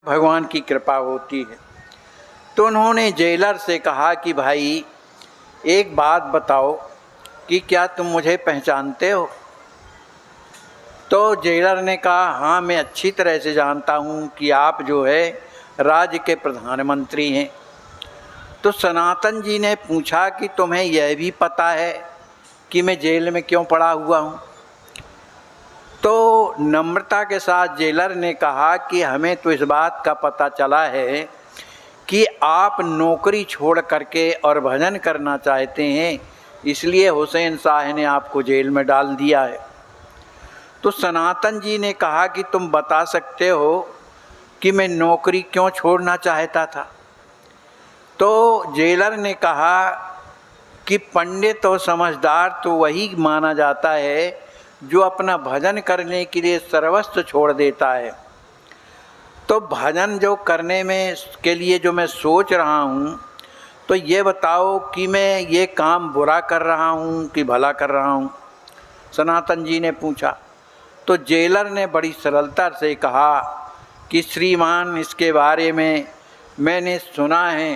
भगवान की कृपा होती है। तो उन्होंने जेलर से कहा कि भाई एक बात बताओ कि क्या तुम मुझे पहचानते हो? तो जेलर ने कहा हाँ, मैं अच्छी तरह से जानता हूँ कि आप जो है राज्य के प्रधानमंत्री हैं। तो सनातन जी ने पूछा कि तुम्हें यह भी पता है कि मैं जेल में क्यों पड़ा हुआ हूँ? तो नम्रता के साथ जेलर ने कहा कि हमें तो इस बात का पता चला है कि आप नौकरी छोड़ करके और भजन करना चाहते हैं, इसलिए हुसैन शाह ने आपको जेल में डाल दिया है। तो सनातन जी ने कहा कि तुम बता सकते हो कि मैं नौकरी क्यों छोड़ना चाहता था? तो जेलर ने कहा कि पंडित और समझदार तो वही माना जाता है जो अपना भजन करने के लिए सर्वस्व छोड़ देता है। तो भजन जो करने में के लिए जो मैं सोच रहा हूँ, तो ये बताओ कि मैं ये काम बुरा कर रहा हूँ कि भला कर रहा हूँ? सनातन जी ने पूछा। तो जेलर ने बड़ी सरलता से कहा कि श्रीमान, इसके बारे में मैंने सुना है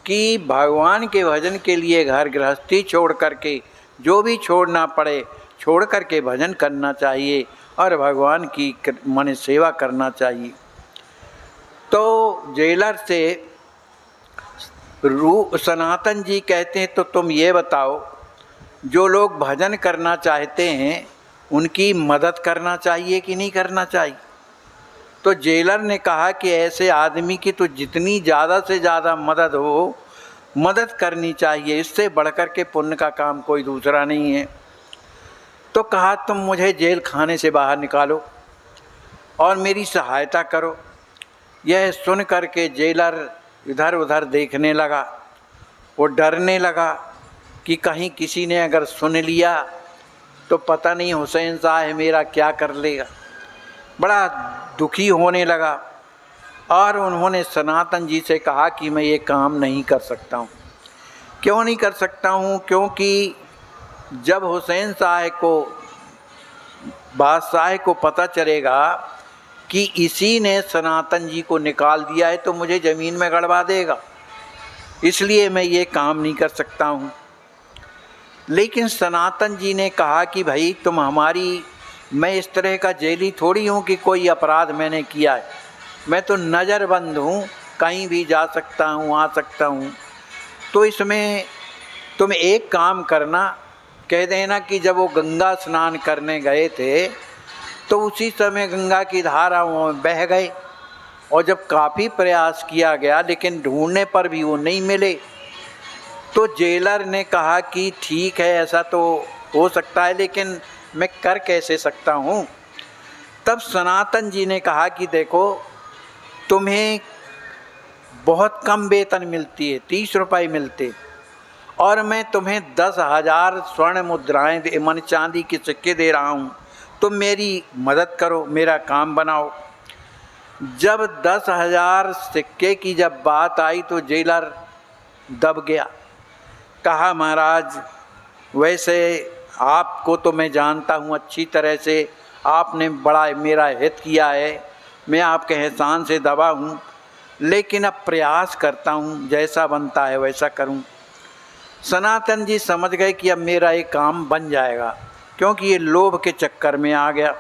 कि भगवान के भजन के लिए घर गृहस्थी छोड़ करके, जो भी छोड़ना पड़े छोड़ करके भजन करना चाहिए और भगवान की मन सेवा करना चाहिए। तो जेलर से सनातन जी कहते हैं तो तुम ये बताओ, जो लोग भजन करना चाहते हैं उनकी मदद करना चाहिए कि नहीं करना चाहिए? तो जेलर ने कहा कि ऐसे आदमी की तो जितनी ज़्यादा से ज़्यादा मदद हो, मदद करनी चाहिए, इससे बढ़कर के पुण्य का काम कोई दूसरा नहीं है। तो कहा तुम मुझे जेल खाने से बाहर निकालो और मेरी सहायता करो। यह सुन कर के जेलर इधर उधर देखने लगा, वो डरने लगा कि कहीं किसी ने अगर सुन लिया तो पता नहीं हुसैन शाह मेरा क्या कर लेगा। बड़ा दुखी होने लगा और उन्होंने सनातन जी से कहा कि मैं ये काम नहीं कर सकता हूँ। क्यों नहीं कर सकता हूँ? क्योंकि जब हुसैन शाह को, बादशाह को पता चलेगा कि इसी ने सनातन जी को निकाल दिया है तो मुझे ज़मीन में गड़वा देगा, इसलिए मैं ये काम नहीं कर सकता हूँ। लेकिन सनातन जी ने कहा कि भाई तुम हमारी, मैं इस तरह का जेली थोड़ी हूँ कि कोई अपराध मैंने किया है, मैं तो नज़रबंद हूँ, कहीं भी जा सकता हूँ, आ सकता हूँ। तो इसमें तुम एक काम करना, कह देना कि जब वो गंगा स्नान करने गए थे तो उसी समय गंगा की धाराओं में बह गए, और जब काफ़ी प्रयास किया गया लेकिन ढूंढने पर भी वो नहीं मिले। तो जेलर ने कहा कि ठीक है, ऐसा तो हो सकता है, लेकिन मैं कर कैसे सकता हूँ? तब सनातन जी ने कहा कि देखो, तुम्हें बहुत कम वेतन मिलती है, 30 रुपये मिलते, और मैं तुम्हें 10,000 स्वर्ण मुद्राएं मन चांदी के सिक्के दे रहा हूँ, तुम मेरी मदद करो, मेरा काम बनाओ। जब 10,000 सिक्के की जब बात आई तो जेलर दब गया। कहा महाराज, वैसे आपको तो मैं जानता हूँ अच्छी तरह से, आपने बड़ा मेरा हित किया है, मैं आपके एहसान से दबा हूँ, लेकिन अब प्रयास करता हूँ, जैसा बनता है वैसा करूँ। सनातन जी समझ गए कि अब मेरा एक काम बन जाएगा, क्योंकि ये लोभ के चक्कर में आ गया।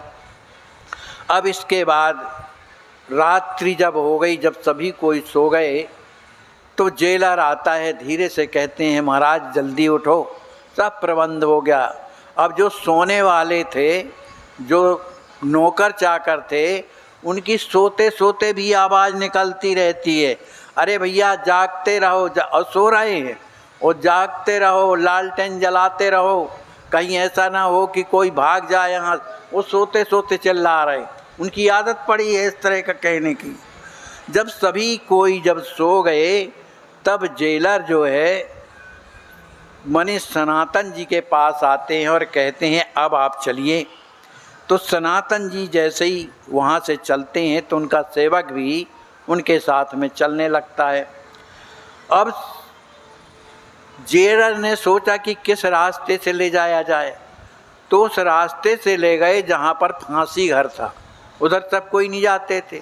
अब इसके बाद रात्रि जब हो गई, जब सभी कोई सो गए, तो जेलर आता है, धीरे से कहते हैं महाराज जल्दी उठो, सब प्रबंध हो गया। अब जो सोने वाले थे, जो नौकर चाकर थे, उनकी सोते सोते भी आवाज़ निकलती रहती है, अरे भैया जागते रहो, और सो रहे हैं और जागते रहो, लालटेन जलाते रहो, कहीं ऐसा ना हो कि कोई भाग जाए यहाँ। वो सोते सोते चिल्ला रहे, उनकी आदत पड़ी है इस तरह का कहने की। जब सभी कोई जब सो गए, तब जेलर जो है मनीष सनातन जी के पास आते हैं और कहते हैं अब आप चलिए। तो सनातन जी जैसे ही वहाँ से चलते हैं तो उनका सेवक भी उनके साथ में चलने लगता है। अब जेलर ने सोचा कि किस रास्ते से ले जाया जाए, तो उस रास्ते से ले गए जहाँ पर फांसी घर था, उधर सब कोई नहीं जाते थे।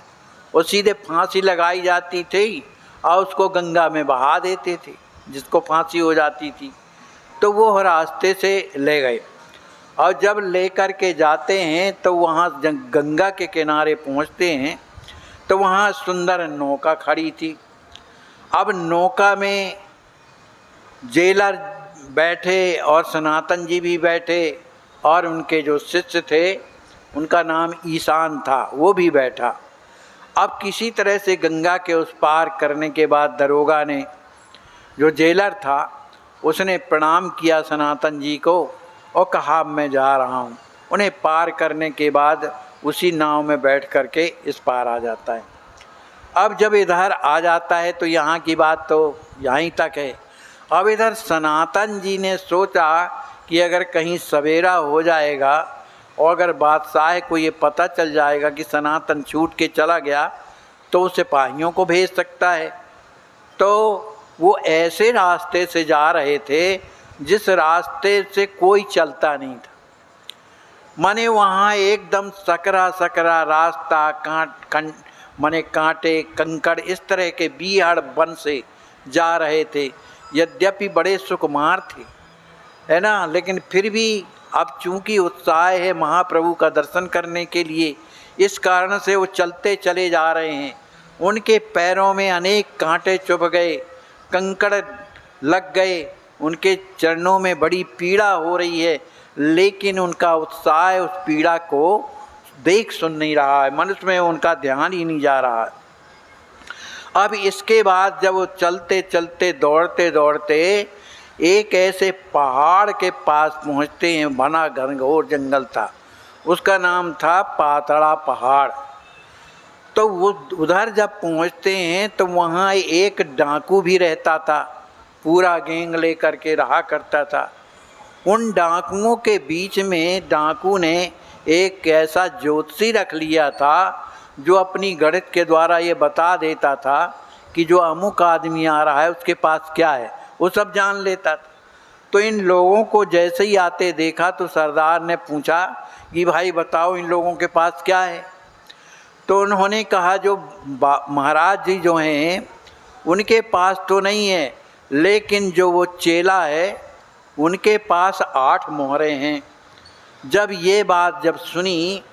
और सीधे फांसी लगाई जाती थी और उसको गंगा में बहा देते थे जिसको फांसी हो जाती थी। तो वो रास्ते से ले गए और जब ले कर के जाते हैं तो वहाँ गंगा के किनारे पहुँचते हैं तो वहाँ सुंदर नौका खड़ी थी। अब नौका में जेलर बैठे और सनातन जी भी बैठे और उनके जो शिष्य थे उनका नाम ईशान था वो भी बैठा। अब किसी तरह से गंगा के उस पार करने के बाद दरोगा ने, जो जेलर था, उसने प्रणाम किया सनातन जी को और कहा मैं जा रहा हूँ। उन्हें पार करने के बाद उसी नाव में बैठ करके इस पार आ जाता है। अब जब इधर आ जाता है तो यहाँ की बात तो यहीं तक है। अब इधर सनातन जी ने सोचा कि अगर कहीं सवेरा हो जाएगा और अगर बादशाह को ये पता चल जाएगा कि सनातन छूट के चला गया तो वो सिपाहियों को भेज सकता है। तो वो ऐसे रास्ते से जा रहे थे जिस रास्ते से कोई चलता नहीं था। माने वहाँ एकदम सकरा सकरा रास्ता, कांटे कंकड़ इस तरह के बीहड़ वन से जा रहे थे। यद्यपि बड़े सुकुमार थे, है ना, लेकिन फिर भी अब चूंकि उत्साह है महाप्रभु का दर्शन करने के लिए, इस कारण से वो चलते चले जा रहे हैं। उनके पैरों में अनेक कांटे चुभ गए, कंकड़ लग गए, उनके चरणों में बड़ी पीड़ा हो रही है, लेकिन उनका उत्साह उस पीड़ा को देख सुन नहीं रहा है, मनुष्य में उनका ध्यान ही नहीं जा रहा है। अब इसके बाद जब वो चलते चलते दौड़ते दौड़ते एक ऐसे पहाड़ के पास पहुँचते हैं, घना घनघोर जंगल था, उसका नाम था पाताड़ा पहाड़। तो वो उधर जब पहुँचते हैं तो वहाँ एक डाकू भी रहता था, पूरा गैंग लेकर के रहा करता था। उन डाकुओं के बीच में डाकू ने एक ऐसा ज्योतिषी रख लिया था जो अपनी गणित के द्वारा ये बता देता था कि जो अमुक आदमी आ रहा है उसके पास क्या है, वो सब जान लेता था। तो इन लोगों को जैसे ही आते देखा तो सरदार ने पूछा कि भाई बताओ इन लोगों के पास क्या है। तो उन्होंने कहा जो महाराज जी जो हैं उनके पास तो नहीं है, लेकिन जो वो चेला है उनके पास 8 मोहरें हैं। जब ये बात जब सुनी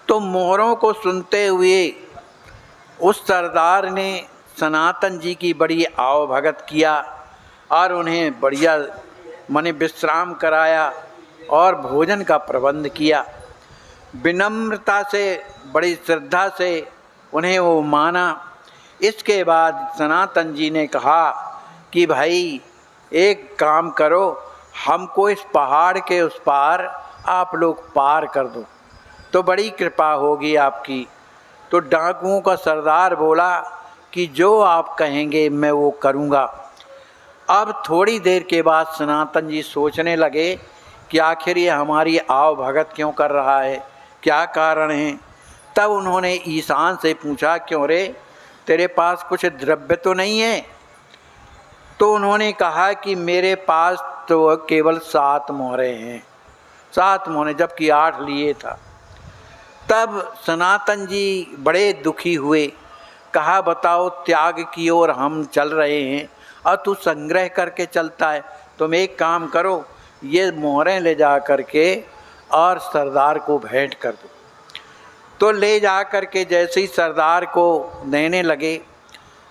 तो मोहरों को सुनते हुए उस सरदार ने सनातन जी की बड़ी आवभगत किया और उन्हें बढ़िया माने विश्राम कराया और भोजन का प्रबंध किया। विनम्रता से, बड़ी श्रद्धा से उन्हें वो माना। इसके बाद सनातन जी ने कहा कि भाई एक काम करो, हमको इस पहाड़ के उस पार आप लोग पार कर दो तो बड़ी कृपा होगी आपकी। तो डाकुओं का सरदार बोला कि जो आप कहेंगे मैं वो करूँगा। अब थोड़ी देर के बाद सनातन जी सोचने लगे कि आखिर ये हमारी आव भगत क्यों कर रहा है, क्या कारण है। तब उन्होंने ईशान से पूछा क्यों रे, तेरे पास कुछ द्रव्य तो नहीं है। तो उन्होंने कहा कि मेरे पास तो केवल 7 मोहरें हैं, 7 मोहरें, जबकि 8 लिए था। तब सनातन जी बड़े दुखी हुए, कहा बताओ त्याग की ओर हम चल रहे हैं और तू संग्रह करके चलता है। तुम एक काम करो, ये मोहरें ले जा करके और सरदार को भेंट कर दो। तो ले जा करके जैसे ही सरदार को देने लगे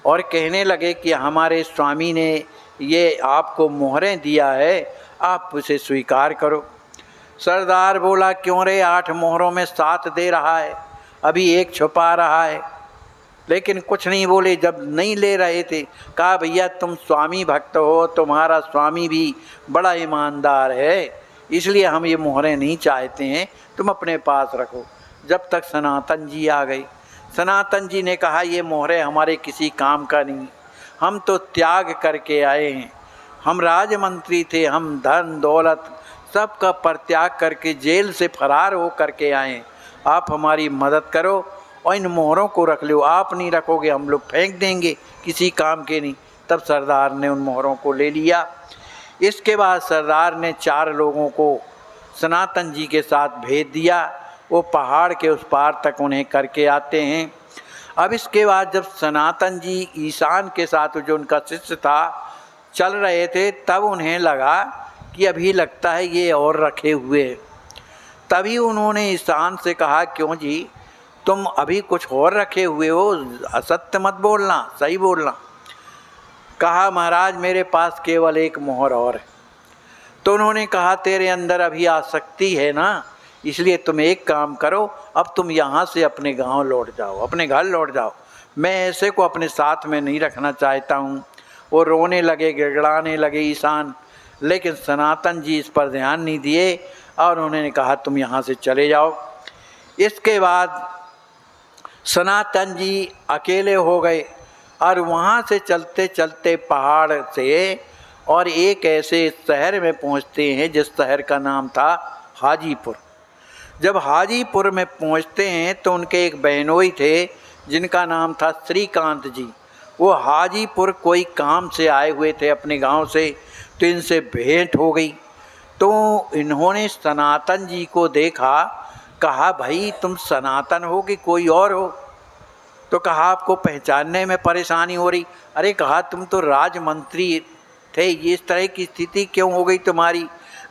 और कहने लगे कि हमारे स्वामी ने ये आपको मोहरें दिया है, आप उसे स्वीकार करो। सरदार बोला क्यों रे, 8 मोहरों में 7 दे रहा है, अभी 1 छुपा रहा है। लेकिन कुछ नहीं बोले। जब नहीं ले रहे थे कहा भैया तुम स्वामी भक्त हो, तुम्हारा स्वामी भी बड़ा ईमानदार है, इसलिए हम ये मोहरें नहीं चाहते हैं, तुम अपने पास रखो। जब तक सनातन जी आ गई, सनातन जी ने कहा ये मोहरें हमारे किसी काम का नहीं, हम तो त्याग करके आए हैं, हम राजमंत्री थे, हम धन दौलत सब का परित्याग करके जेल से फरार हो करके आए, आप हमारी मदद करो और इन मोहरों को रख लो। आप नहीं रखोगे हम लोग फेंक देंगे, किसी काम के नहीं। तब सरदार ने उन मोहरों को ले लिया। इसके बाद सरदार ने 4 लोगों को सनातन जी के साथ भेज दिया। वो पहाड़ के उस पार तक उन्हें करके आते हैं अब इसके बाद जब सनातन जी ईशान के साथ जो उनका शिष्य था चल रहे थे, तब उन्हें लगा कि अभी लगता है ये और रखे हुए हैं। तभी उन्होंने ईशान से कहा, क्यों जी, तुम अभी कुछ और रखे हुए हो, असत्य मत बोलना, सही बोलना। कहा, महाराज मेरे पास केवल एक मोहर और है। तो उन्होंने कहा, तेरे अंदर अभी आसक्ति है ना, इसलिए तुम एक काम करो, अब तुम यहाँ से अपने गांव लौट जाओ, अपने घर लौट जाओ। मैं ऐसे को अपने साथ में नहीं रखना चाहता हूँ। वो रोने लगे, गिड़गिड़ाने लगे ईशान, लेकिन सनातन जी इस पर ध्यान नहीं दिए और उन्होंने कहा, तुम यहाँ से चले जाओ। इसके बाद सनातन जी अकेले हो गए और वहाँ से चलते चलते पहाड़ से और एक ऐसे शहर में पहुँचते हैं जिस शहर का नाम था हाजीपुर। जब हाजीपुर में पहुँचते हैं तो उनके एक बहनोई थे जिनका नाम था श्रीकांत जी। वो हाजीपुर कोई काम से आए हुए थे अपने गांव से, तो इनसे भेंट हो गई। तो इन्होंने सनातन जी को देखा, कहा, भाई तुम सनातन हो कि कोई और हो? तो कहा, आपको पहचानने में परेशानी हो रही। अरे कहा, तुम तो राजमंत्री थे, ये इस तरह की स्थिति क्यों हो गई तुम्हारी?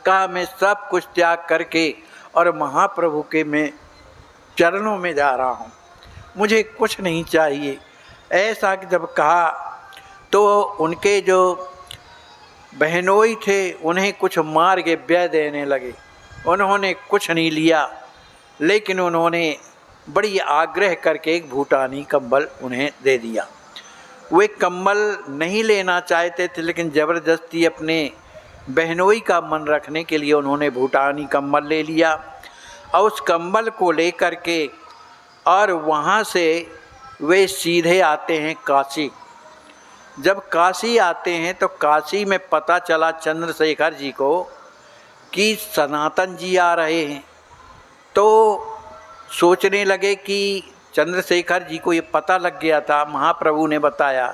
कहा, मैं सब कुछ त्याग करके और महाप्रभु के मैं चरणों में जा रहा हूँ, मुझे कुछ नहीं चाहिए। ऐसा जब कहा तो उनके जो बहनोई थे उन्हें कुछ मार के व्यय देने लगे। उन्होंने कुछ नहीं लिया, लेकिन उन्होंने बड़ी आग्रह करके एक भूटानी कंबल उन्हें दे दिया। वे कंबल नहीं लेना चाहते थे, लेकिन ज़बरदस्ती अपने बहनोई का मन रखने के लिए उन्होंने भूटानी कंबल ले लिया और उस कंबल को लेकर के और वहाँ से वे सीधे आते हैं काशी। जब काशी आते हैं तो काशी में पता चला चंद्रशेखर जी को कि सनातन जी आ रहे हैं। तो सोचने लगे कि चंद्रशेखर जी को ये पता लग गया था, महाप्रभु ने बताया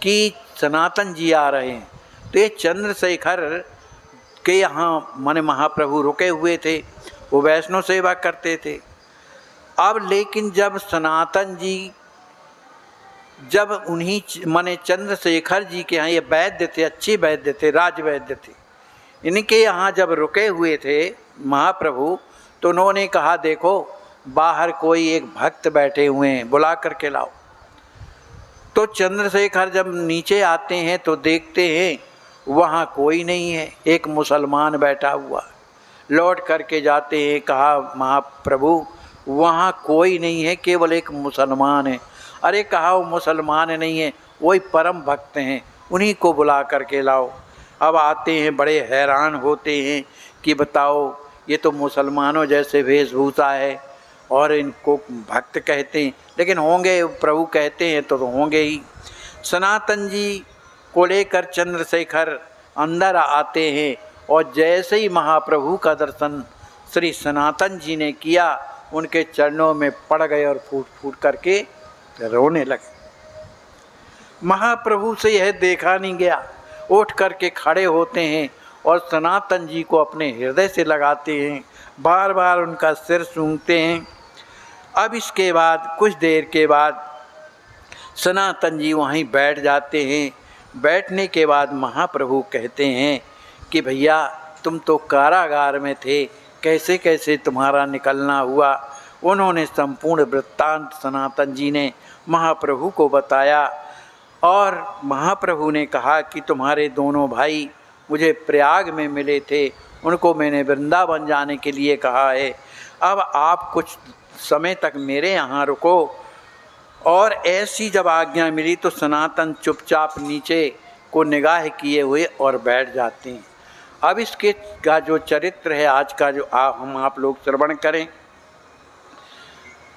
कि सनातन जी आ रहे हैं। तो ये चंद्रशेखर के यहाँ माने महाप्रभु रुके हुए थे, वो वैष्णव सेवा करते थे। अब लेकिन जब सनातन जी जब उन्हीं माने चंद्रशेखर जी के यहाँ, ये वैद्य थे, अच्छी वैद्य थे, राज वैद्य थे, इनके यहाँ जब रुके हुए थे महाप्रभु, तो उन्होंने कहा, देखो बाहर कोई एक भक्त बैठे हुए हैं, बुला करके लाओ। तो चंद्रशेखर जब नीचे आते हैं तो देखते हैं वहाँ कोई नहीं है, एक मुसलमान बैठा हुआ। लौट करके जाते हैं, कहा, महाप्रभु वहाँ कोई नहीं है, केवल एक मुसलमान है। अरे कहा, वो मुसलमान नहीं है, वही परम भक्त हैं, उन्हीं को बुला करके लाओ। अब आते हैं, बड़े हैरान होते हैं कि बताओ, ये तो मुसलमानों जैसे वेशभूषा है और इनको भक्त कहते हैं, लेकिन होंगे, प्रभु कहते हैं तो होंगे ही। सनातन जी को लेकर चंद्रशेखर अंदर आते हैं और जैसे ही महाप्रभु का दर्शन श्री सनातन जी ने किया, उनके चरणों में पड़ गए और फूट फूट करके रोने लगे। महाप्रभु से यह देखा नहीं गया, उठ करके खड़े होते हैं और सनातन जी को अपने हृदय से लगाते हैं, बार बार उनका सिर सूंघते हैं। अब इसके बाद कुछ देर के बाद सनातन जी वहीं बैठ जाते हैं। बैठने के बाद महाप्रभु कहते हैं कि भैया तुम तो कारागार में थे, कैसे कैसे तुम्हारा निकलना हुआ। उन्होंने संपूर्ण वृत्तांत सनातन जी ने महाप्रभु को बताया और महाप्रभु ने कहा कि तुम्हारे दोनों भाई मुझे प्रयाग में मिले थे, उनको मैंने वृंदावन जाने के लिए कहा है, अब आप कुछ समय तक मेरे यहाँ रुको। और ऐसी जब आज्ञा मिली तो सनातन चुपचाप नीचे को निगाह किए हुए और बैठ जाते हैं। अब इसके का जो चरित्र है आज का जो हम आप लोग श्रवण करें।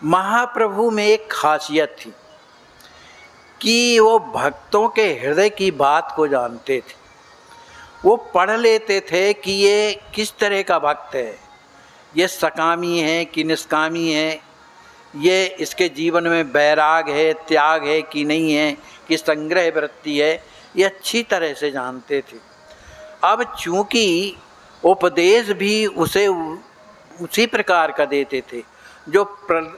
महाप्रभु में एक खासियत थी कि वो भक्तों के हृदय की बात को जानते थे। वो पढ़ लेते थे कि ये किस तरह का भक्त है, ये सकामी है कि निष्कामी है, ये इसके जीवन में वैराग है, त्याग है कि नहीं है, कि संग्रह वृत्ति है, ये अच्छी तरह से जानते थे। अब चूँकि उपदेश भी उसे उसी प्रकार का देते थे, जो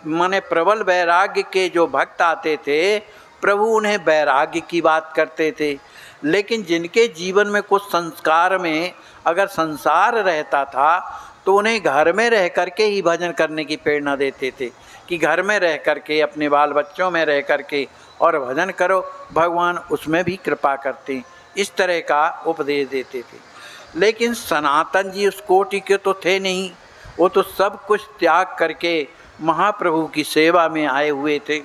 माने प्रबल वैराग्य के जो भक्त आते थे, प्रभु उन्हें वैराग्य की बात करते थे। लेकिन जिनके जीवन में कुछ संस्कार में अगर संसार रहता था तो उन्हें घर में रह करके ही भजन करने की प्रेरणा देते थे कि घर में रह करके, अपने बाल बच्चों में रह करके और भजन करो, भगवान उसमें भी कृपा करते हैं। इस तरह का उपदेश देते थे। लेकिन सनातन जी उस कोटि के तो थे नहीं, वो तो सब कुछ त्याग करके महाप्रभु की सेवा में आए हुए थे।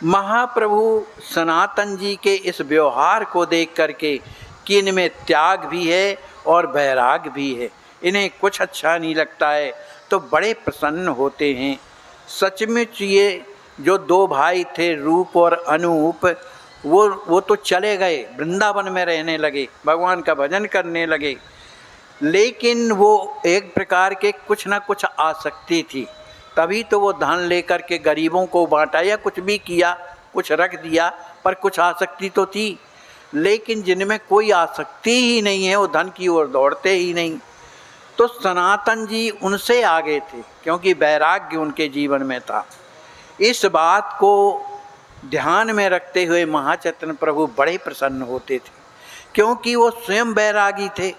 महाप्रभु सनातन जी के इस व्यवहार को देख करके कि इनमें त्याग भी है और वैराग भी है, इन्हें कुछ अच्छा नहीं लगता है, तो बड़े प्रसन्न होते हैं। सचमुच ये जो दो भाई थे रूप और अनूप, वो तो चले गए, वृंदावन में रहने लगे, भगवान का भजन करने लगे। लेकिन वो एक प्रकार के कुछ ना कुछ आसक्ति थी, तभी तो वो धन लेकर के गरीबों को बांटा या कुछ भी किया, कुछ रख दिया, पर कुछ आसक्ति तो थी। लेकिन जिनमें कोई आसक्ति ही नहीं है वो धन की ओर दौड़ते ही नहीं। तो सनातन जी उनसे आगे थे क्योंकि वैराग्य उनके जीवन में था। इस बात को ध्यान में रखते हुए महाचैतन्य प्रभु बड़े प्रसन्न होते थे, क्योंकि वो स्वयं वैरागी थे,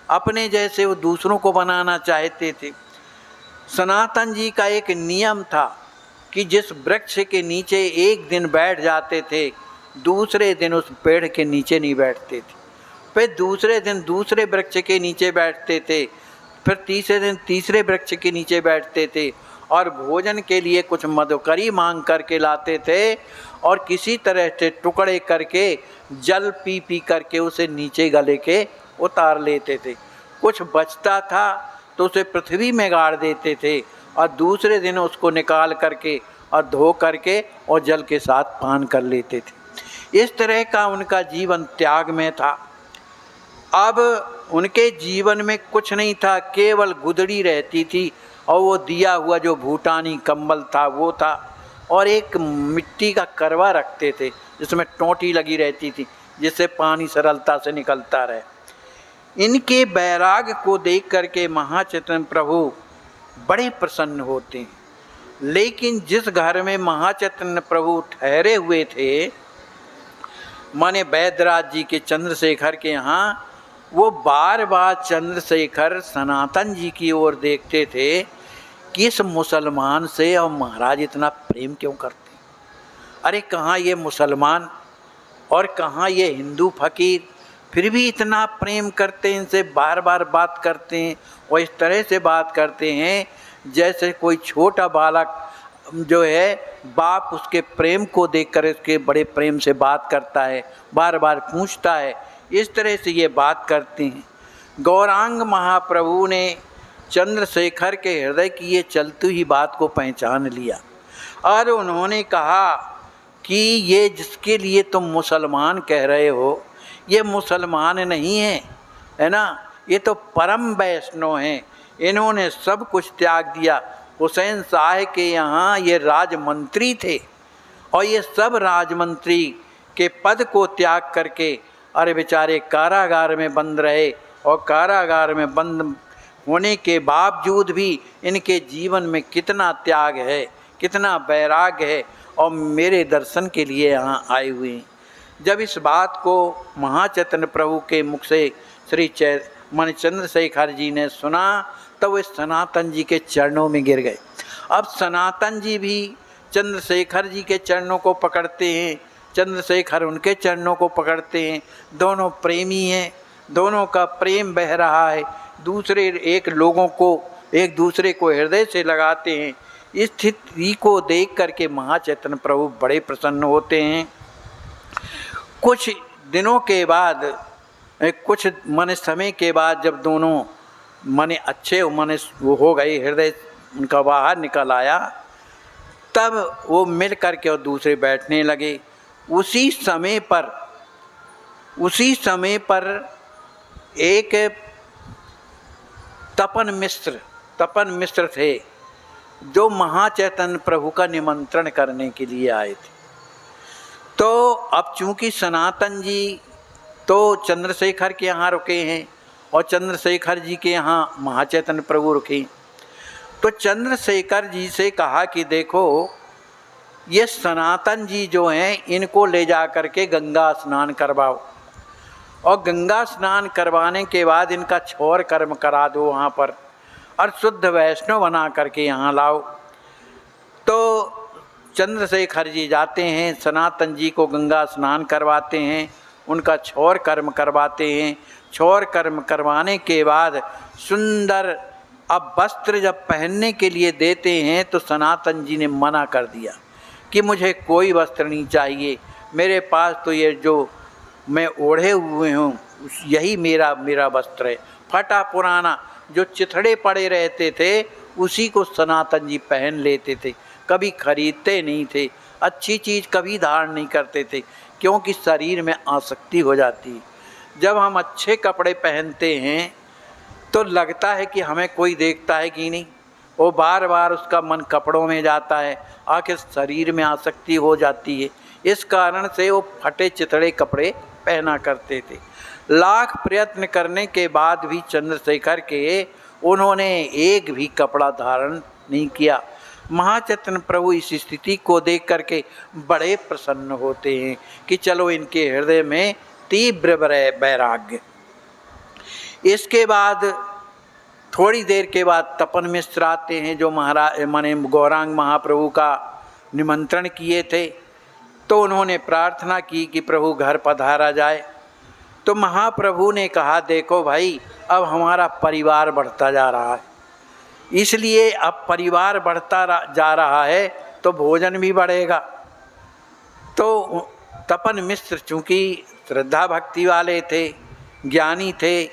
अपने जैसे वो दूसरों को बनाना चाहते थे। सनातन जी का एक नियम था कि जिस वृक्ष के नीचे एक दिन बैठ जाते थे, दूसरे दिन उस पेड़ के नीचे नहीं बैठते थे, फिर दूसरे दिन दूसरे वृक्ष के नीचे बैठते थे, फिर तीसरे दिन तीसरे वृक्ष के नीचे बैठते थे और भोजन के लिए कुछ मधुकरी मांग करके लाते थे और किसी तरह से टुकड़े करके जल पी पी करके उसे नीचे गले के उतार लेते थे। कुछ बचता था तो उसे पृथ्वी में गाड़ देते थे और दूसरे दिन उसको निकाल करके और धो करके और जल के साथ पान कर लेते थे। इस तरह का उनका जीवन त्याग में था। अब उनके जीवन में कुछ नहीं था, केवल गुदड़ी रहती थी और वो दिया हुआ जो भूटानी कंबल था वो था, और एक मिट्टी का करवा रखते थे जिसमें टोंटी लगी रहती थी जिससे पानी सरलता से निकलता रहे। इनके वैराग को देख करके महाचैतन्य प्रभु बड़े प्रसन्न होते हैं। लेकिन जिस घर में महाचैतन्य प्रभु ठहरे हुए थे, माने बैद्यराज जी के चंद्रशेखर के यहाँ, वो बार बार चंद्रशेखर सनातन जी की ओर देखते थे कि इस मुसलमान से और महाराज इतना प्रेम क्यों करते हैं। अरे कहाँ ये मुसलमान और कहाँ ये हिंदू फकीर, फिर भी इतना प्रेम करते हैं, इनसे बार बार बात करते हैं और इस तरह से बात करते हैं जैसे कोई छोटा बालक जो है बाप उसके प्रेम को देखकर इसके बड़े प्रेम से बात करता है, बार बार पूछता है, इस तरह से ये बात करते हैं। गौरांग महाप्रभु ने चंद्रशेखर के हृदय की ये चलती ही बात को पहचान लिया और उन्होंने कहा कि ये जिसके लिए तुम मुसलमान कह रहे हो, ये मुसलमान नहीं है, है ना, ये तो परम वैष्णव हैं, इन्होंने सब कुछ त्याग दिया। हुसैन शाह के यहाँ ये राजमंत्री थे और ये सब राजमंत्री के पद को त्याग करके अरे बेचारे कारागार में बंद रहे और कारागार में बंद होने के बावजूद भी इनके जीवन में कितना त्याग है, कितना वैराग है और मेरे दर्शन के लिए यहाँ आए हुए हैं। जब इस बात को महाचैतन्य प्रभु के मुख से श्री मन चंद्रशेखर जी ने सुना तब वे सनातन जी के चरणों में गिर गए। अब सनातन जी भी चंद्रशेखर जी के चरणों को पकड़ते हैं, चंद्रशेखर उनके चरणों को पकड़ते हैं, दोनों प्रेमी हैं, दोनों का प्रेम बह रहा है, दूसरे एक लोगों को एक दूसरे को हृदय से लगाते हैं। इस स्थिति को देख करके महाचैतन्य प्रभु बड़े प्रसन्न होते हैं। कुछ दिनों के बाद, कुछ मन समय के बाद जब दोनों मने अच्छे मने वो हो गए, हृदय उनका बाहर निकल आया, तब वो मिल करके और दूसरे बैठने लगे। उसी समय पर एक तपन मिश्र थे जो महाचैतन्य प्रभु का निमंत्रण करने के लिए आए थे। तो अब चूंकि सनातन जी तो चंद्रशेखर के यहाँ रुके हैं और चंद्रशेखर जी के यहाँ महाचैतन्य प्रभु रुके, तो चंद्रशेखर जी से कहा कि देखो ये सनातन जी जो हैं इनको ले जा कर के गंगा स्नान करवाओ, और गंगा स्नान करवाने के बाद इनका छोर कर्म करा दो वहाँ पर, और शुद्ध वैष्णव बना करके यहाँ लाओ। तो चंद्रशेखर जी जाते हैं, सनातन जी को गंगा स्नान करवाते हैं, उनका छोर कर्म करवाते हैं। छोर कर्म करवाने के बाद सुंदर अब वस्त्र जब पहनने के लिए देते हैं तो सनातन जी ने मना कर दिया कि मुझे कोई वस्त्र नहीं चाहिए, मेरे पास तो ये जो मैं ओढ़े हुए हूँ यही मेरा वस्त्र है। फटा पुराना जो चिथड़े पड़े रहते थे उसी को सनातन जी पहन लेते थे, कभी खरीदते नहीं थे, अच्छी चीज़ कभी धारण नहीं करते थे, क्योंकि शरीर में आसक्ति हो जाती है। जब हम अच्छे कपड़े पहनते हैं तो लगता है कि हमें कोई देखता है कि नहीं, वो बार बार उसका मन कपड़ों में जाता है, आखिर शरीर में आसक्ति हो जाती है। इस कारण से वो फटे चिथड़े कपड़े पहना करते थे। लाख प्रयत्न करने के बाद भी चंद्रशेखर के उन्होंने एक भी कपड़ा धारण नहीं किया। महाचैतन्य प्रभु इस स्थिति को देख करके बड़े प्रसन्न होते हैं कि चलो इनके हृदय में तीव्र वैराग्य। इसके बाद थोड़ी देर के बाद तपन मिश्र आते हैं जो माने गौरांग महाप्रभु का निमंत्रण किए थे। तो उन्होंने प्रार्थना की कि प्रभु घर पधारा जाए। तो महाप्रभु ने कहा देखो भाई अब हमारा परिवार बढ़ता जा रहा है, इसलिए अब परिवार बढ़ता जा रहा है तो भोजन भी बढ़ेगा। तो तपन मिश्र चूँकि श्रद्धा भक्ति वाले थे, ज्ञानी थे,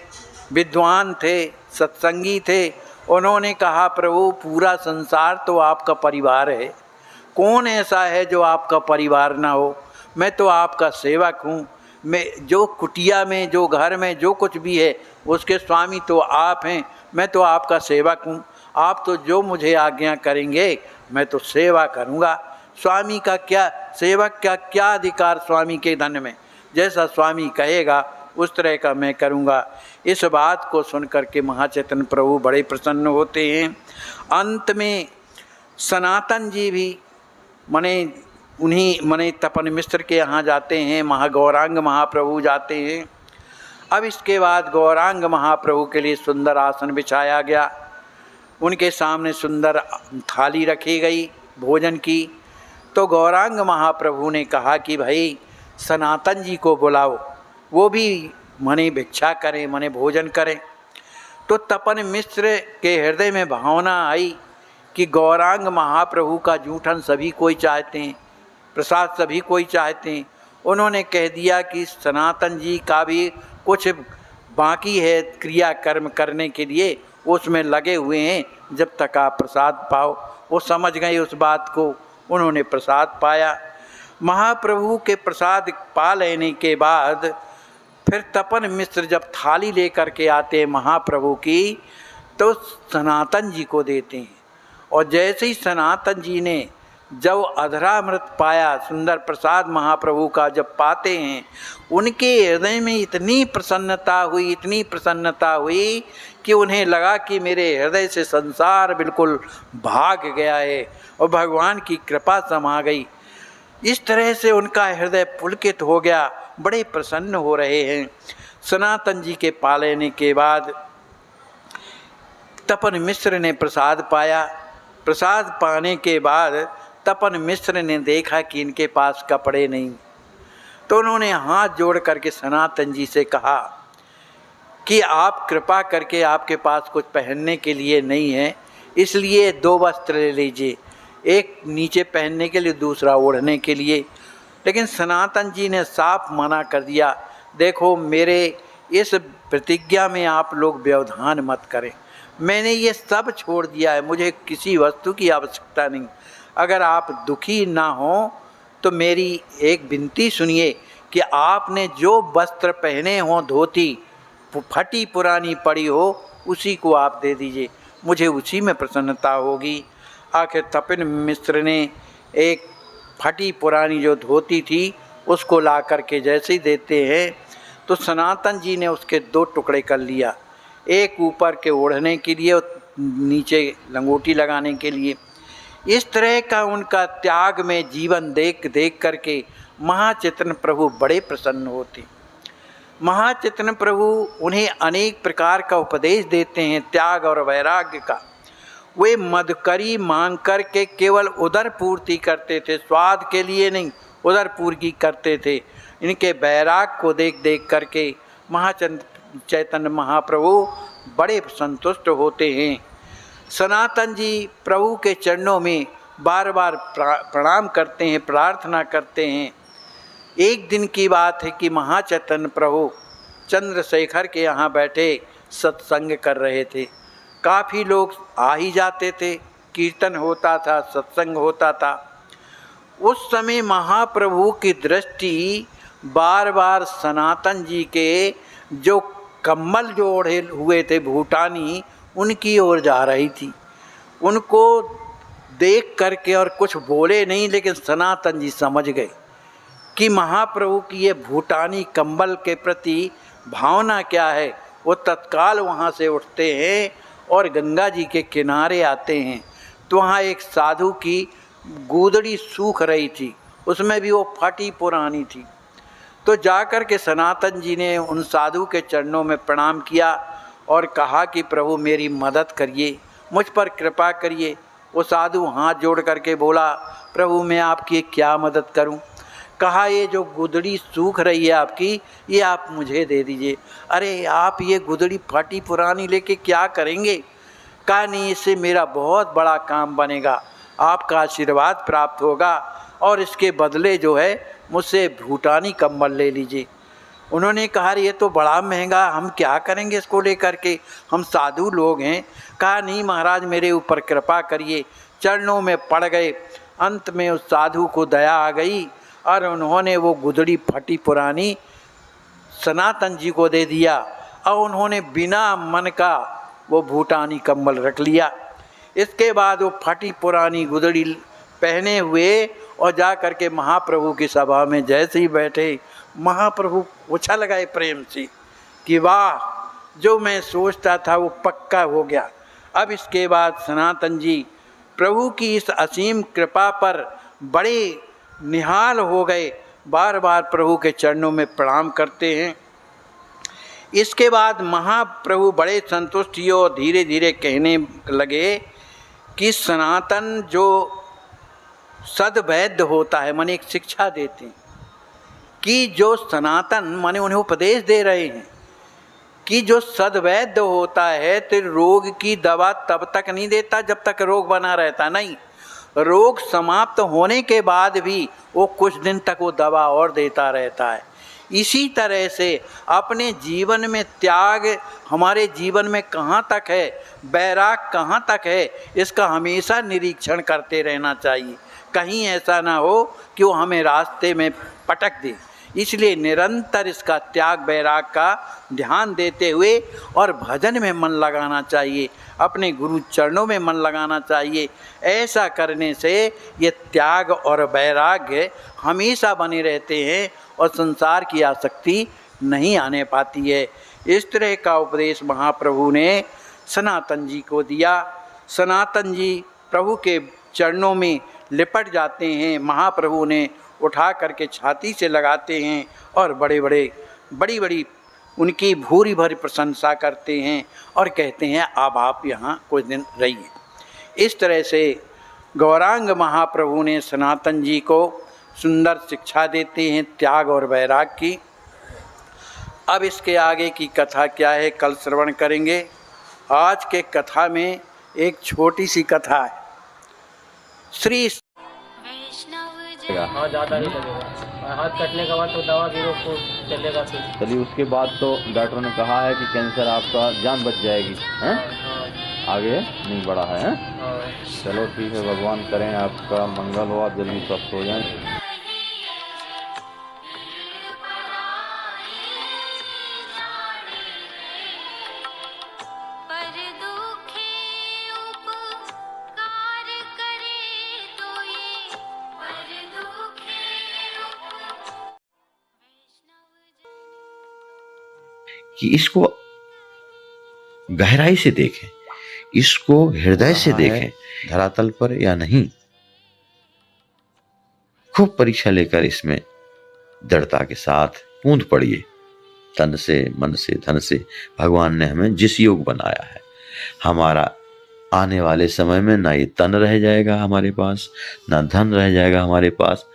विद्वान थे, सत्संगी थे, उन्होंने कहा प्रभु पूरा संसार तो आपका परिवार है, कौन ऐसा है जो आपका परिवार ना हो। मैं तो आपका सेवक हूँ, मैं जो कुटिया में जो घर में जो कुछ भी है उसके स्वामी तो आप हैं, मैं तो आपका सेवक हूँ, आप तो जो मुझे आज्ञा करेंगे मैं तो सेवा करूँगा। स्वामी का क्या, सेवक का क्या अधिकार स्वामी के धन में, जैसा स्वामी कहेगा उस तरह का मैं करूँगा। इस बात को सुनकर के महाचैतन्य प्रभु बड़े प्रसन्न होते हैं। अंत में सनातन जी भी मने तपन मिश्र के यहाँ जाते हैं, गौरांग महाप्रभु जाते हैं। अब इसके बाद गौरांग महाप्रभु के लिए सुंदर आसन बिछाया गया, उनके सामने सुंदर थाली रखी गई भोजन की। तो गौरांग महाप्रभु ने कहा कि भाई सनातन जी को बुलाओ, वो भी मने भिक्षा करें, मने भोजन करें। तो तपन मिश्र के हृदय में भावना आई कि गौरांग महाप्रभु का जूठन सभी कोई चाहते हैं, प्रसाद सभी कोई चाहते हैं। उन्होंने कह दिया कि सनातन जी का भी कुछ बाकी है क्रिया कर्म करने के लिए, उसमें लगे हुए हैं, जब तक आप प्रसाद पाओ। वो समझ गए उस बात को, उन्होंने प्रसाद पाया। महाप्रभु के प्रसाद पा लेने के बाद फिर तपन मिश्र जब थाली लेकर के आते हैं महाप्रभु की, तो सनातन जी को देते हैं। और जैसे ही सनातन जी ने जब अधरामृत पाया, सुंदर प्रसाद महाप्रभु का जब पाते हैं, उनके हृदय में इतनी प्रसन्नता हुई, इतनी प्रसन्नता हुई कि उन्हें लगा कि मेरे हृदय से संसार बिल्कुल भाग गया है और भगवान की कृपा समा गई। इस तरह से उनका हृदय पुलकित हो गया, बड़े प्रसन्न हो रहे हैं। सनातन जी के पा लेने के बाद तपन मिश्र ने प्रसाद पाया। प्रसाद पाने के बाद तपन मिश्र ने देखा कि इनके पास कपड़े नहीं, तो उन्होंने हाथ जोड़ करके सनातन जी से कहा कि आप कृपा करके, आपके पास कुछ पहनने के लिए नहीं है, इसलिए 2 वस्त्र ले लीजिए, एक नीचे पहनने के लिए, दूसरा ओढ़ने के लिए। लेकिन सनातन जी ने साफ मना कर दिया, देखो मेरे इस प्रतिज्ञा में आप लोग व्यवधान मत करें, मैंने ये सब छोड़ दिया है, मुझे किसी वस्तु की आवश्यकता नहीं। अगर आप दुखी ना हो तो मेरी एक विनती सुनिए कि आपने जो वस्त्र पहने हों, धोती फटी पुरानी पड़ी हो, उसी को आप दे दीजिए, मुझे उसी में प्रसन्नता होगी। आखिर तपन मिश्र ने एक फटी पुरानी जो धोती थी उसको ला करके जैसे ही देते हैं तो सनातन जी ने उसके 2 टुकड़े कर लिया, एक ऊपर के ओढ़ने के लिए, नीचे लंगोटी लगाने के लिए। इस तरह का उनका त्याग में जीवन देख देख करके महाचैतन्य प्रभु बड़े प्रसन्न होते। महाचैतन्य प्रभु उन्हें अनेक प्रकार का उपदेश देते हैं त्याग और वैराग्य का। वे मधुकरी मांग कर के केवल उदर पूर्ति करते थे, स्वाद के लिए नहीं, उदर पूर्ति करते थे। इनके वैराग को देख देख करके चैतन्य महाप्रभु बड़े संतुष्ट होते हैं। सनातन जी प्रभु के चरणों में बार बार प्रणाम करते हैं, प्रार्थना करते हैं। एक दिन की बात है कि महाचैतन्य प्रभु चंद्रशेखर के यहाँ बैठे सत्संग कर रहे थे। काफ़ी लोग आ ही जाते थे, कीर्तन होता था, सत्संग होता था। उस समय महाप्रभु की दृष्टि बार बार सनातन जी के जो कम्बल जो ओढ़े हुए थे भूटानी, उनकी ओर जा रही थी। उनको देख करके और कुछ बोले नहीं, लेकिन सनातन जी समझ गए कि महाप्रभु की ये भूटानी कंबल के प्रति भावना क्या है। वो तत्काल वहाँ से उठते हैं और गंगा जी के किनारे आते हैं। तो वहाँ एक साधु की गूदड़ी सूख रही थी, उसमें भी वो फटी पुरानी थी। तो जाकर के सनातन जी ने उन साधु के चरणों में प्रणाम किया और कहा कि प्रभु मेरी मदद करिए, मुझ पर कृपा करिए। वो साधु हाथ जोड़ करके बोला, प्रभु मैं आपकी क्या मदद करूं? कहा ये जो गुदड़ी सूख रही है आपकी, ये आप मुझे दे दीजिए। अरे आप ये गुदड़ी फटी पुरानी लेके क्या करेंगे? कहा नहीं, इससे मेरा बहुत बड़ा काम बनेगा, आपका आशीर्वाद प्राप्त होगा और इसके बदले जो है मुझसे भूटानी कंबल ले लीजिए। उन्होंने कहा ये तो बड़ा महंगा, हम क्या करेंगे इसको लेकर के, हम साधु लोग हैं। कहा नहीं महाराज मेरे ऊपर कृपा करिए। चरणों में पड़ गए। अंत में उस साधु को दया आ गई और उन्होंने वो गुदड़ी फटी पुरानी सनातन जी को दे दिया और उन्होंने बिना मन का वो भूटानी कंबल रख लिया। इसके बाद वो फटी पुरानी गुदड़ी पहने हुए और जा कर के महाप्रभु की सभा में जैसे ही बैठे, महाप्रभु उछल गए प्रेम से कि वाह, जो मैं सोचता था वो पक्का हो गया। अब इसके बाद सनातन जी प्रभु की इस असीम कृपा पर बड़े निहाल हो गए, बार बार प्रभु के चरणों में प्रणाम करते हैं। इसके बाद महाप्रभु बड़े संतुष्ट हुए और धीरे धीरे कहने लगे कि सनातन जो सद्वैद्य होता है, माने एक शिक्षा देते हैं कि जो सनातन माने उन्हें उपदेश दे रहे हैं कि जो सद्वैद्य होता है तो रोग की दवा तब तक नहीं देता जब तक रोग बना रहता, नहीं, रोग समाप्त होने के बाद भी वो कुछ दिन तक वो दवा और देता रहता है। इसी तरह से अपने जीवन में त्याग हमारे जीवन में कहाँ तक है, वैराग कहाँ तक है, इसका हमेशा निरीक्षण करते रहना चाहिए। कहीं ऐसा ना हो कि वो हमें रास्ते में पटक दे। इसलिए निरंतर इसका त्याग वैराग का ध्यान देते हुए और भजन में मन लगाना चाहिए, अपने गुरु चरणों में मन लगाना चाहिए। ऐसा करने से ये त्याग और वैराग्य हमेशा बने रहते हैं और संसार की आसक्ति नहीं आने पाती है। इस तरह का उपदेश महाप्रभु ने सनातन जी को दिया। सनातन जी प्रभु के चरणों में लिपट जाते हैं, महाप्रभु ने उठा करके छाती से लगाते हैं और बड़ी बड़ी उनकी भूरी भरी प्रशंसा करते हैं और कहते हैं अब आप यहाँ कुछ दिन रहिए। इस तरह से गौरांग महाप्रभु ने सनातन जी को सुंदर शिक्षा देते हैं त्याग और वैराग की। अब इसके आगे की कथा क्या है कल श्रवण करेंगे। आज के कथा में एक छोटी सी कथा है। श्री हाँ ज़्यादा नहीं लगेगा, हाथ कटने के बाद तो दवा भी रोक को चलेगा फिर। चलिए उसके बाद तो डॉक्टर ने कहा है कि कैंसर आपका जान बच जाएगी, हैं? आगे नहीं बढ़ा है, चलो ठीक है, भगवान करें आपका मंगल हो, आप जल्दी स्वस्थ हो जाएं। कि इसको गहराई से देखें। इसको हृदय से देखें, धरातल पर या नहीं। खूब परीक्षा लेकर इसमें दृढ़ता के साथ कूद पड़िए। तन से, मन से, धन से भगवान ने हमें जिस योग बनाया है, हमारा आने वाले समय में ना ये तन रह जाएगा हमारे पास, ना धन रह जाएगा हमारे पास,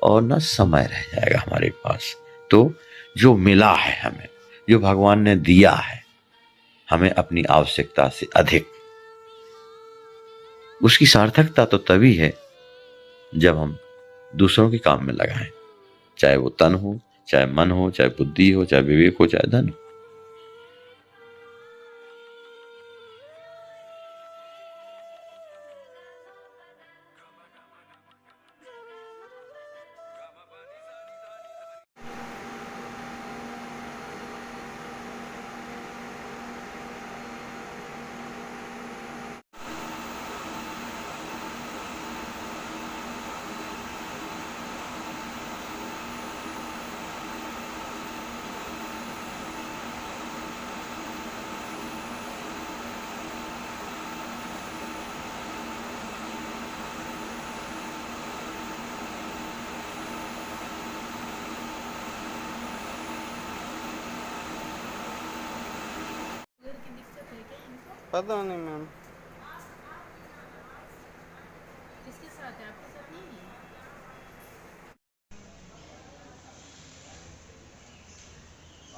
और ना समय रह जाएगा हमारे पास। तो जो मिला है हमें, जो भगवान ने दिया है हमें अपनी आवश्यकता से अधिक, उसकी सार्थकता तो तभी है जब हम दूसरों के काम में लगाएं, चाहे वो तन हो, चाहे मन हो, चाहे बुद्धि हो, चाहे विवेक हो, चाहे धन हो। पता नहीं मैम। किसके साथ है? आपके साथ नहीं है?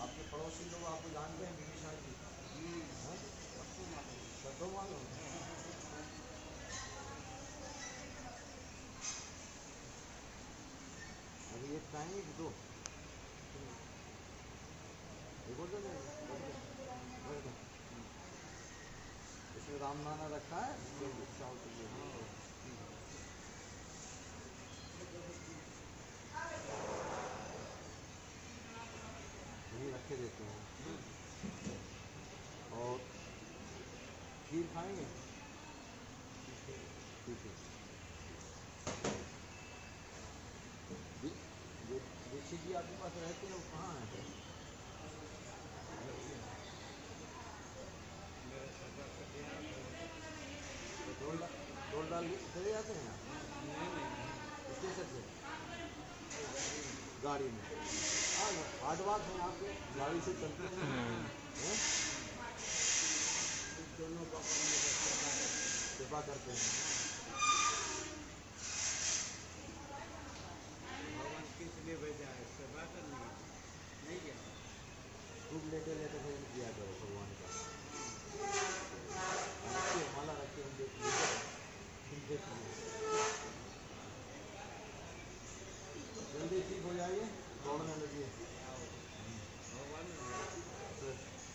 आपके पड़ोसी लोग आपको जानते हैं विदिशा जी? सबको मालूम है। अभी एक खाएंगे कि दो? इसमें राम नाना रखा है, चावल के लिए रखे देते हैं। और खीर खाएंगे? ठीक है। दीक्षित जी आपके पास रहते हैं, वो कहाँ है? टोल डाल चले जाते हैं स्टेशन से गाड़ी में? हाँ, 8 बात है आपके गाड़ी से चलते हैं। दोनों सेवा करते हैं। भगवान किस लिए भेजा है? सेवा करने नहीं क्या? खूब लेटे लेटे भजन किया करो भगवान का। रखिए, माला रखिए, जल्दी ठीक हो जाइए, दौड़ने लगिए।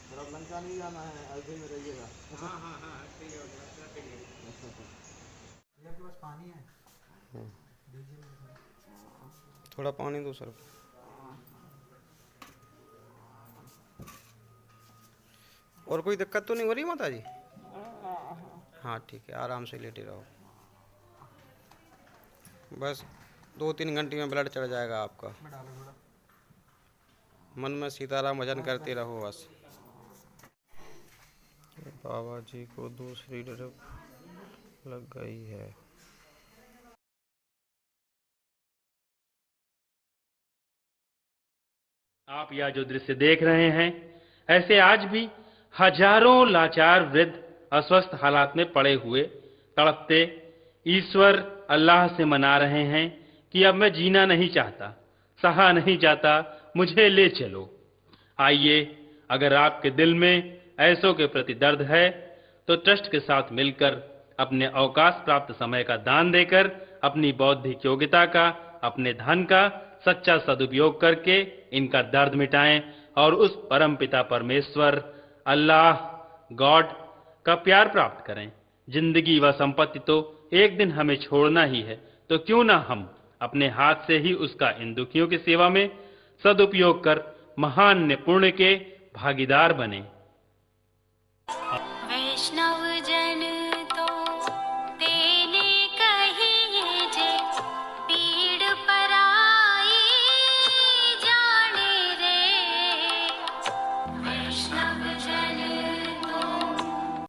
फिर अब लंका नहीं जाना है, अयोध्या में रहिएगा। हाँ ठीक है। आपके पास पानी है? थोड़ा पानी दो सर। और कोई दिक्कत तो नहीं हो रही माता जी? हाँ ठीक है, आराम से लेटे रहो। बस 2-3 घंटे में ब्लड चढ़ जाएगा आपका। मन में सीताराम भजन करते रहो बस। बाबा जी को दूसरी ड्रिप लग गई है। आप यह जो दृश्य देख रहे हैं, ऐसे आज भी हजारों लाचार वृद्ध अस्वस्थ हालात में पड़े हुए तड़पते ईश्वर अल्लाह से मना रहे हैं कि अब मैं जीना नहीं चाहता, सहा नहीं जाता, मुझे ले चलो। आइए, अगर आपके दिल में ऐसों के प्रति दर्द है तो ट्रस्ट के साथ मिलकर अपने अवकाश प्राप्त समय का दान देकर अपनी बौद्धिक योग्यता का, अपने धन का सच्चा सदुपयोग करके इनका दर्द मिटाएं और उस परमपिता परमेश्वर अल्लाह गॉड का प्यार प्राप्त करें। जिंदगी व संपत्ति तो एक दिन हमें छोड़ना ही है, तो क्यों ना हम अपने हाथ से ही उसका इन दुखियों की सेवा में सदुपयोग कर महान पुण्य के भागीदार बने।